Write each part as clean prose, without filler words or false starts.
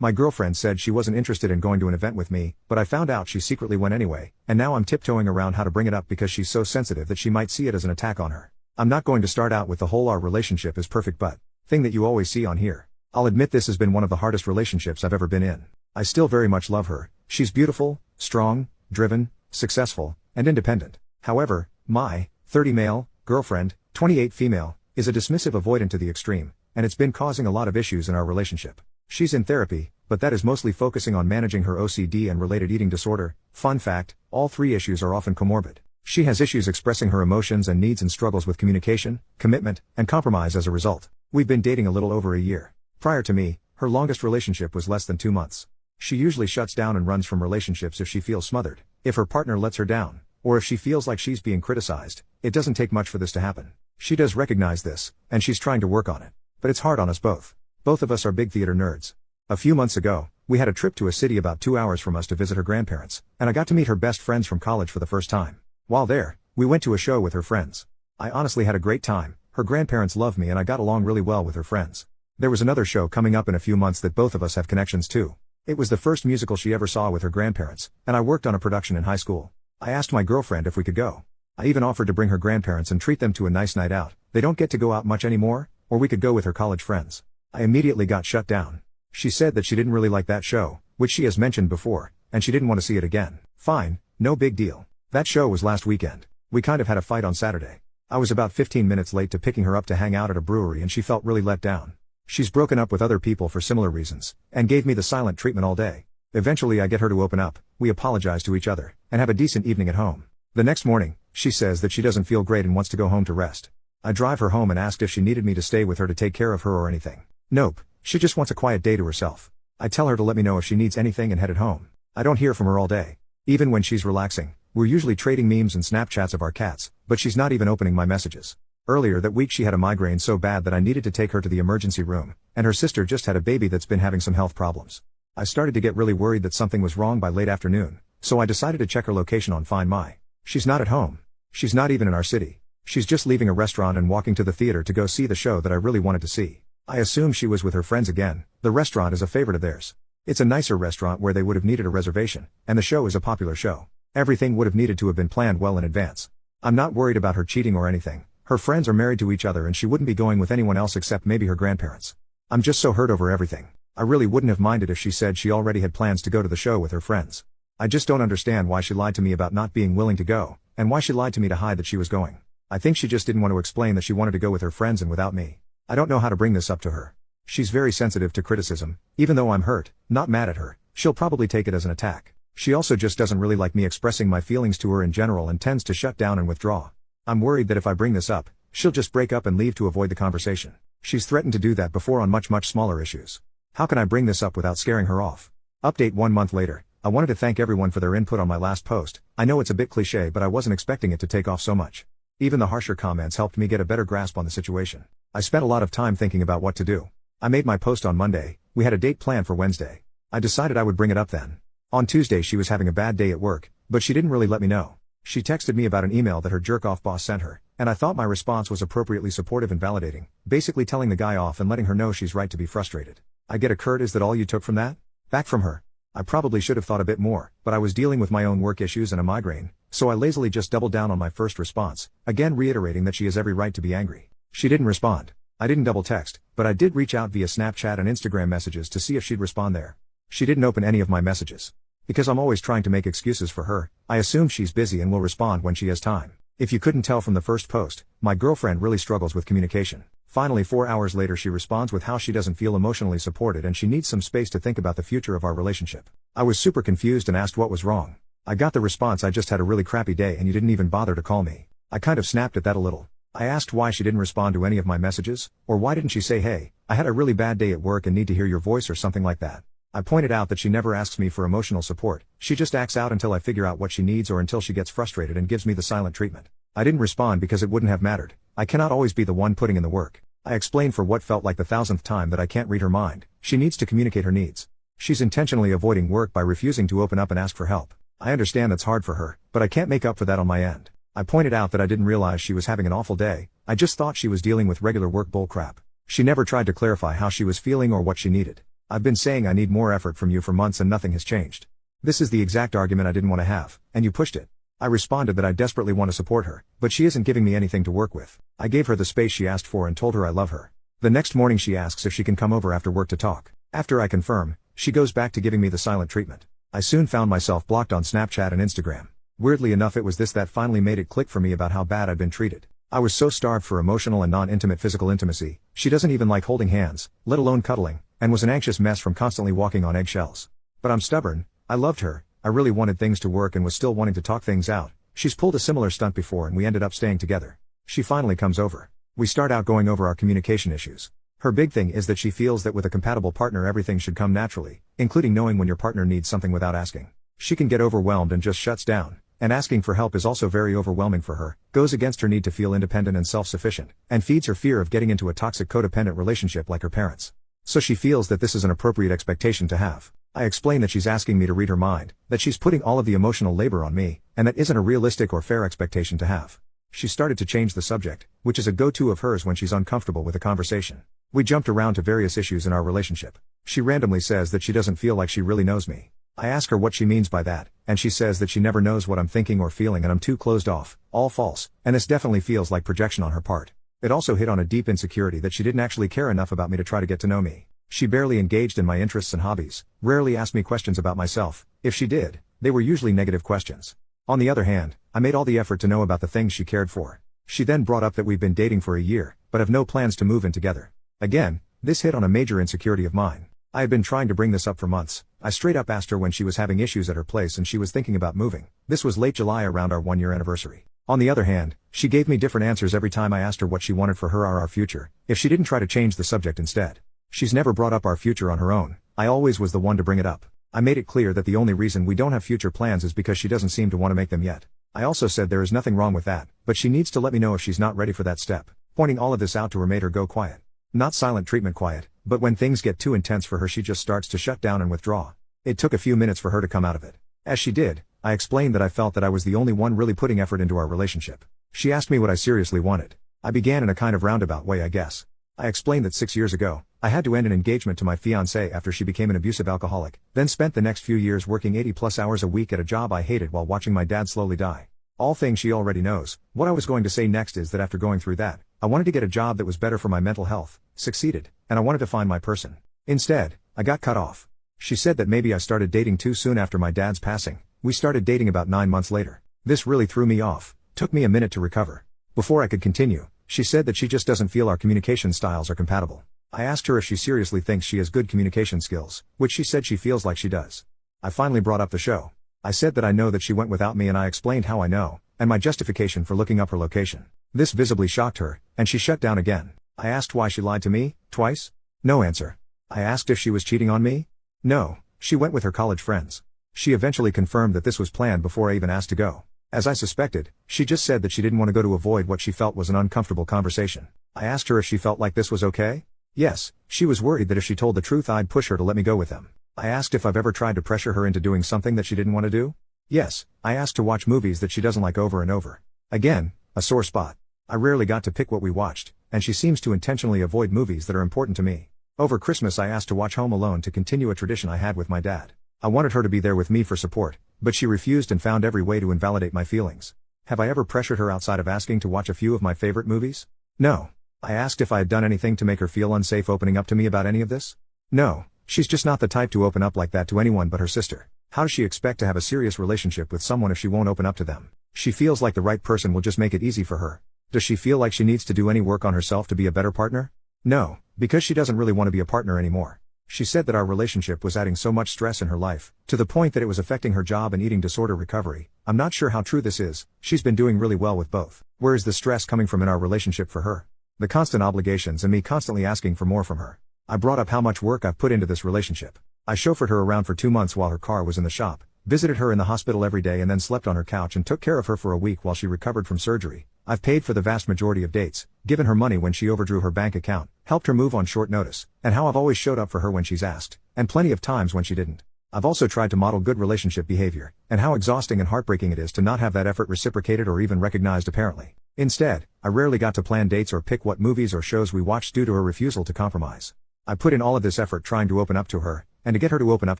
My girlfriend said she wasn't interested in going to an event with me, but I found out she secretly went anyway, and now I'm tiptoeing around how to bring it up because she's so sensitive that she might see it as an attack on her. I'm not going to start out with the whole our relationship is perfect but thing that you always see on here. I'll admit this has been one of the hardest relationships I've ever been in. I still very much love her. She's beautiful, strong, driven, successful, and independent. However, my 30 male girlfriend, 28 female, is a dismissive avoidant to the extreme, and it's been causing a lot of issues in our relationship. She's in therapy, but that is mostly focusing on managing her OCD and related eating disorder. Fun fact, all three issues are often comorbid. She has issues expressing her emotions and needs and struggles with communication, commitment, and compromise as a result. We've been dating a little over a year. Prior to me, her longest relationship was less than 2 months. She usually shuts down and runs from relationships if she feels smothered, if her partner lets her down, or if she feels like she's being criticized. It doesn't take much for this to happen. She does recognize this, and she's trying to work on it. But it's hard on us both. Both of us are big theater nerds. A few months ago, we had a trip to a city about 2 hours from us to visit her grandparents, and I got to meet her best friends from college for the first time. While there, we went to a show with her friends. I honestly had a great time. Her grandparents love me and I got along really well with her friends. There was another show coming up in a few months that both of us have connections to. It was the first musical she ever saw with her grandparents, and I worked on a production in high school. I asked my girlfriend if we could go. I even offered to bring her grandparents and treat them to a nice night out. They don't get to go out much anymore, or we could go with her college friends. I immediately got shut down. She said that she didn't really like that show, which she has mentioned before, and she didn't want to see it again. Fine, no big deal. That show was last weekend. We kind of had a fight on Saturday. I was about 15 minutes late to picking her up to hang out at a brewery and she felt really let down. She's broken up with other people for similar reasons, and gave me the silent treatment all day. Eventually I get her to open up, we apologize to each other, and have a decent evening at home. The next morning, she says that she doesn't feel great and wants to go home to rest. I drive her home and asked if she needed me to stay with her to take care of her or anything. Nope, she just wants a quiet day to herself. I tell her to let me know if she needs anything and headed home. I don't hear from her all day. Even when she's relaxing, we're usually trading memes and Snapchats of our cats, but she's not even opening my messages. Earlier that week she had a migraine so bad that I needed to take her to the emergency room, and her sister just had a baby that's been having some health problems. I started to get really worried that something was wrong by late afternoon, so I decided to check her location on Find My. She's not at home. She's not even in our city. She's just leaving a restaurant and walking to the theater to go see the show that I really wanted to see. I assume she was with her friends again. The restaurant is a favorite of theirs. It's a nicer restaurant where they would have needed a reservation, and the show is a popular show. Everything would have needed to have been planned well in advance. I'm not worried about her cheating or anything. Her friends are married to each other and she wouldn't be going with anyone else except maybe her grandparents. I'm just so hurt over everything. I really wouldn't have minded if she said she already had plans to go to the show with her friends. I just don't understand why she lied to me about not being willing to go, and why she lied to me to hide that she was going. I think she just didn't want to explain that she wanted to go with her friends and without me. I don't know how to bring this up to her. She's very sensitive to criticism. Even though I'm hurt, not mad at her, she'll probably take it as an attack. She also just doesn't really like me expressing my feelings to her in general and tends to shut down and withdraw. I'm worried that if I bring this up, she'll just break up and leave to avoid the conversation. She's threatened to do that before on much smaller issues. How can I bring this up without scaring her off? Update 1 month later. I wanted to thank everyone for their input on my last post. I know it's a bit cliche but I wasn't expecting it to take off so much. Even the harsher comments helped me get a better grasp on the situation. I spent a lot of time thinking about what to do. I made my post on Monday. We had a date planned for Wednesday. I decided I would bring it up then. On Tuesday she was having a bad day at work, but she didn't really let me know. She texted me about an email that her jerk-off boss sent her, and I thought my response was appropriately supportive and validating, basically telling the guy off and letting her know she's right to be frustrated. I get a Kurt, is that all you took from that? Back from her. I probably should have thought a bit more, but I was dealing with my own work issues and a migraine, so I lazily just doubled down on my first response, again reiterating that she has every right to be angry. She didn't respond. I didn't double text, but I did reach out via Snapchat and Instagram messages to see if she'd respond there. She didn't open any of my messages. Because I'm always trying to make excuses for her, I assume she's busy and will respond when she has time. If you couldn't tell from the first post, my girlfriend really struggles with communication. Finally 4 hours later she responds with how she doesn't feel emotionally supported and she needs some space to think about the future of our relationship. I was super confused and asked what was wrong. I got the response, I just had a really crappy day and you didn't even bother to call me. I kind of snapped at that a little. I asked why she didn't respond to any of my messages, or why didn't she say hey, I had a really bad day at work and need to hear your voice or something like that. I pointed out that she never asks me for emotional support, she just acts out until I figure out what she needs or until she gets frustrated and gives me the silent treatment. I didn't respond because it wouldn't have mattered. I cannot always be the one putting in the work. I explained for what felt like the 1000th time that I can't read her mind. She needs to communicate her needs. She's intentionally avoiding work by refusing to open up and ask for help. I understand that's hard for her, but I can't make up for that on my end. I pointed out that I didn't realize she was having an awful day. I just thought she was dealing with regular work bullcrap. She never tried to clarify how she was feeling or what she needed. I've been saying I need more effort from you for months and nothing has changed. This is the exact argument I didn't want to have, and you pushed it. I responded that I desperately want to support her, but she isn't giving me anything to work with. I gave her the space she asked for and told her I love her. The next morning she asks if she can come over after work to talk. After I confirm, she goes back to giving me the silent treatment. I soon found myself blocked on Snapchat and Instagram. Weirdly enough, it was this that finally made it click for me about how bad I'd been treated. I was so starved for emotional and non-intimate physical intimacy. She doesn't even like holding hands, let alone cuddling, and was an anxious mess from constantly walking on eggshells. But I'm stubborn. I loved her. I really wanted things to work and was still wanting to talk things out. She's pulled a similar stunt before and we ended up staying together. She finally comes over. We start out going over our communication issues. Her big thing is that she feels that with a compatible partner everything should come naturally, including knowing when your partner needs something without asking. She can get overwhelmed and just shuts down. And asking for help is also very overwhelming for her, goes against her need to feel independent and self-sufficient, and feeds her fear of getting into a toxic codependent relationship like her parents. So she feels that this is an appropriate expectation to have. I explain that she's asking me to read her mind, that she's putting all of the emotional labor on me, and that isn't a realistic or fair expectation to have. She started to change the subject, which is a go-to of hers when she's uncomfortable with a conversation. We jumped around to various issues in our relationship. She randomly says that she doesn't feel like she really knows me. I ask her what she means by that, and she says that she never knows what I'm thinking or feeling and I'm too closed off, all false, and this definitely feels like projection on her part. It also hit on a deep insecurity that she didn't actually care enough about me to try to get to know me. She barely engaged in my interests and hobbies, rarely asked me questions about myself. If she did, they were usually negative questions. On the other hand, I made all the effort to know about the things she cared for. She then brought up that we've been dating for a year, but have no plans to move in together. Again, this hit on a major insecurity of mine. I had been trying to bring this up for months. I straight up asked her when she was having issues at her place and she was thinking about moving. This was late July around our 1-year anniversary. On the other hand, she gave me different answers every time I asked her what she wanted for her or our future, if she didn't try to change the subject instead. She's never brought up our future on her own. I always was the one to bring it up. I made it clear that the only reason we don't have future plans is because she doesn't seem to want to make them yet. I also said there is nothing wrong with that, but she needs to let me know if she's not ready for that step. Pointing all of this out to her made her go quiet. Not silent treatment quiet, but when things get too intense for her she just starts to shut down and withdraw. It took a few minutes for her to come out of it. As she did, I explained that I felt that I was the only one really putting effort into our relationship. She asked me what I seriously wanted. I began in a kind of roundabout way, I guess. I explained that 6 years ago, I had to end an engagement to my fiancée after she became an abusive alcoholic, then spent the next few years working 80+ hours a week at a job I hated while watching my dad slowly die. All things she already knows. What I was going to say next is that after going through that, I wanted to get a job that was better for my mental health, succeeded, and I wanted to find my person. Instead, I got cut off. She said that maybe I started dating too soon after my dad's passing. We started dating about 9 months later. This really threw me off. Took me a minute to recover. Before I could continue, she said that she just doesn't feel our communication styles are compatible. I asked her if she seriously thinks she has good communication skills, which she said she feels like she does. I finally brought up the show. I said that I know that she went without me and I explained how I know, and my justification for looking up her location. This visibly shocked her, and she shut down again. I asked why she lied to me, twice? No answer. I asked if she was cheating on me? No, she went with her college friends. She eventually confirmed that this was planned before I even asked to go. As I suspected, she just said that she didn't want to go to avoid what she felt was an uncomfortable conversation. I asked her if she felt like this was okay? Yes, she was worried that if she told the truth I'd push her to let me go with them. I asked if I've ever tried to pressure her into doing something that she didn't want to do? Yes, I asked to watch movies that she doesn't like over and over. Again, a sore spot. I rarely got to pick what we watched, and she seems to intentionally avoid movies that are important to me. Over Christmas I asked to watch Home Alone to continue a tradition I had with my dad. I wanted her to be there with me for support, but she refused and found every way to invalidate my feelings. Have I ever pressured her outside of asking to watch a few of my favorite movies? No. I asked if I had done anything to make her feel unsafe opening up to me about any of this? No, she's just not the type to open up like that to anyone but her sister. How does she expect to have a serious relationship with someone if she won't open up to them? She feels like the right person will just make it easy for her. Does she feel like she needs to do any work on herself to be a better partner? No, because she doesn't really want to be a partner anymore. She said that our relationship was adding so much stress in her life, to the point that it was affecting her job and eating disorder recovery. I'm not sure how true this is. She's been doing really well with both. Where is the stress coming from in our relationship for her? The constant obligations and me constantly asking for more from her. I brought up how much work I've put into this relationship. I chauffeured her around for 2 months while her car was in the shop, visited her in the hospital every day and then slept on her couch and took care of her for a week while she recovered from surgery. I've paid for the vast majority of dates, given her money when she overdrew her bank account, helped her move on short notice, and how I've always showed up for her when she's asked, and plenty of times when she didn't. I've also tried to model good relationship behavior, and how exhausting and heartbreaking it is to not have that effort reciprocated or even recognized apparently. Instead, I rarely got to plan dates or pick what movies or shows we watched due to her refusal to compromise. I put in all of this effort trying to open up to her, and to get her to open up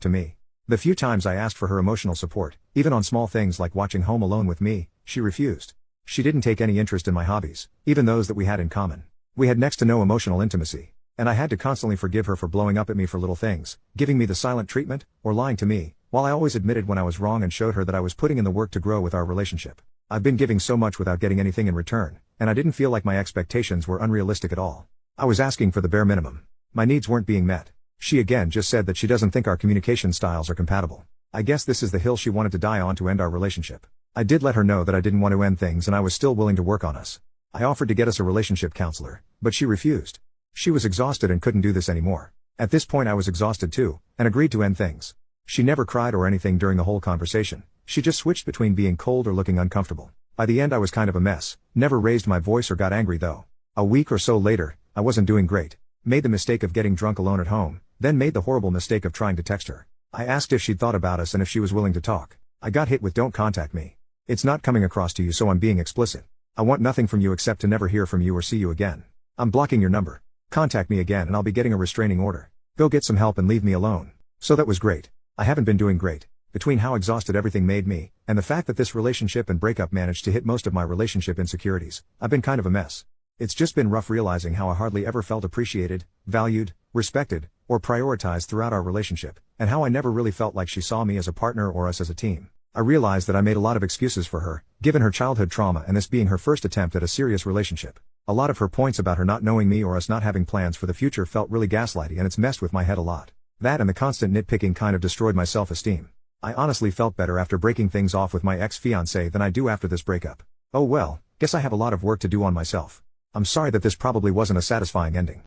to me. The few times I asked for her emotional support, even on small things like watching Home Alone with me, she refused. She didn't take any interest in my hobbies, even those that we had in common. We had next to no emotional intimacy, and I had to constantly forgive her for blowing up at me for little things, giving me the silent treatment, or lying to me, while I always admitted when I was wrong and showed her that I was putting in the work to grow with our relationship. I've been giving so much without getting anything in return, and I didn't feel like my expectations were unrealistic at all. I was asking for the bare minimum. My needs weren't being met. She again just said that she doesn't think our communication styles are compatible. I guess this is the hill she wanted to die on to end our relationship. I did let her know that I didn't want to end things and I was still willing to work on us. I offered to get us a relationship counselor, but she refused. She was exhausted and couldn't do this anymore. At this point I was exhausted too, and agreed to end things. She never cried or anything during the whole conversation. She just switched between being cold or looking uncomfortable. By the end I was kind of a mess, never raised my voice or got angry though. A week or so later, I wasn't doing great. Made the mistake of getting drunk alone at home, then made the horrible mistake of trying to text her. I asked if she'd thought about us and if she was willing to talk. I got hit with "don't contact me. It's not coming across to you, so I'm being explicit. I want nothing from you except to never hear from you or see you again. I'm blocking your number. Contact me again and I'll be getting a restraining order. Go get some help and leave me alone." So that was great. I haven't been doing great. Between how exhausted everything made me, and the fact that this relationship and breakup managed to hit most of my relationship insecurities, I've been kind of a mess. It's just been rough realizing how I hardly ever felt appreciated, valued, respected, or prioritized throughout our relationship, and how I never really felt like she saw me as a partner or us as a team. I realized that I made a lot of excuses for her, given her childhood trauma and this being her first attempt at a serious relationship. A lot of her points about her not knowing me or us not having plans for the future felt really gaslighty, and it's messed with my head a lot. That and the constant nitpicking kind of destroyed my self-esteem. I honestly felt better after breaking things off with my ex-fiancé than I do after this breakup. Oh well, guess I have a lot of work to do on myself. I'm sorry that this probably wasn't a satisfying ending.